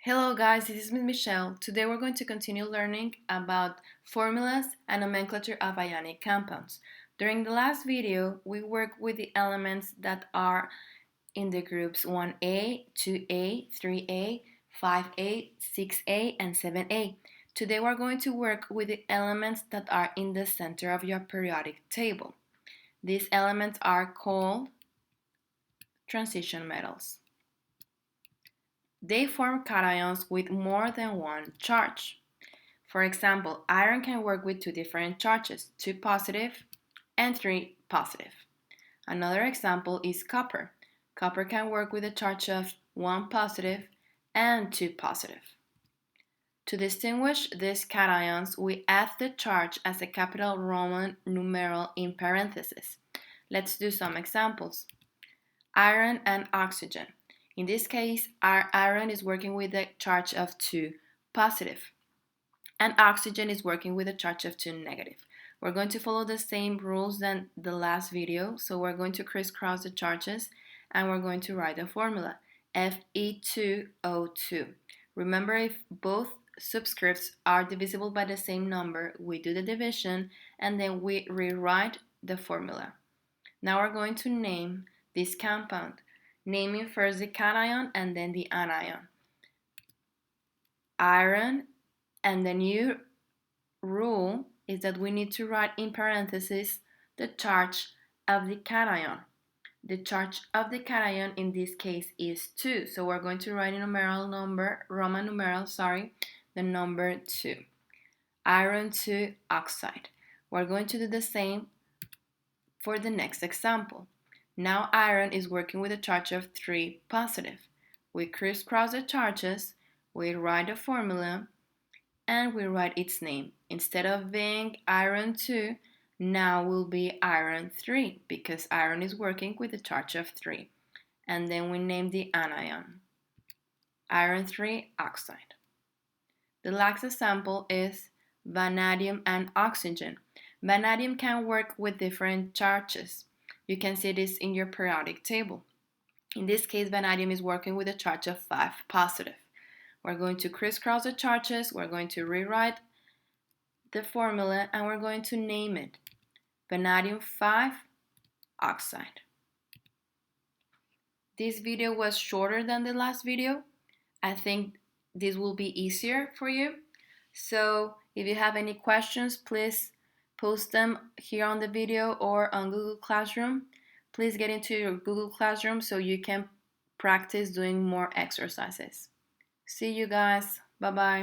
Hello guys, this is Miss Michelle. Today we're going to continue learning about formulas and nomenclature of ionic compounds. During the last video, we worked with the elements that are in the groups 1A, 2A, 3A, 5A, 6A, and 7A. Today we're going to work with the elements that are in the center of your periodic table. These elements are called transition metals. They form cations with more than one charge. For example, iron can work with two different charges, 2 positive and 3 positive. Another example is copper. Copper can work with a charge of 1 positive and 2 positive. To distinguish these cations, we add the charge as a capital Roman numeral in parentheses. Let's do some examples. Iron and oxygen. In this case, our iron is working with a charge of 2 positive, and oxygen is working with a charge of 2 negative. We're going to follow the same rules than the last video, so we're going to crisscross the charges and we're going to write the formula Fe2O2. Remember, if both subscripts are divisible by the same number, we do the division and then we rewrite the formula. Now we're going to name this compound, naming first the cation and then the anion. Iron, and the new rule is that we need to write in parentheses the charge of the cation. The charge of the cation in this case is 2, so we're going to write in Roman numeral, the number 2. Iron 2 oxide. We're going to do the same for the next example. Now iron is working with a charge of 3 positive. We crisscross the charges, we write the formula, and we write its name. Instead of being iron 2, now will be iron 3 because iron is working with a charge of 3. And then we name the anion, iron 3 oxide. The last example is vanadium and oxygen. Vanadium can work with different charges. You can see this in your periodic table. In this case, vanadium is working with a charge of 5 positive. We're going to crisscross the charges, we're going to rewrite the formula, and we're going to name it vanadium 5 oxide. This video was shorter than the last video. I think this will be easier for you. So if you have any questions, please post them here on the video or on Google Classroom. Please get into your Google Classroom so you can practice doing more exercises. See you guys. Bye-bye.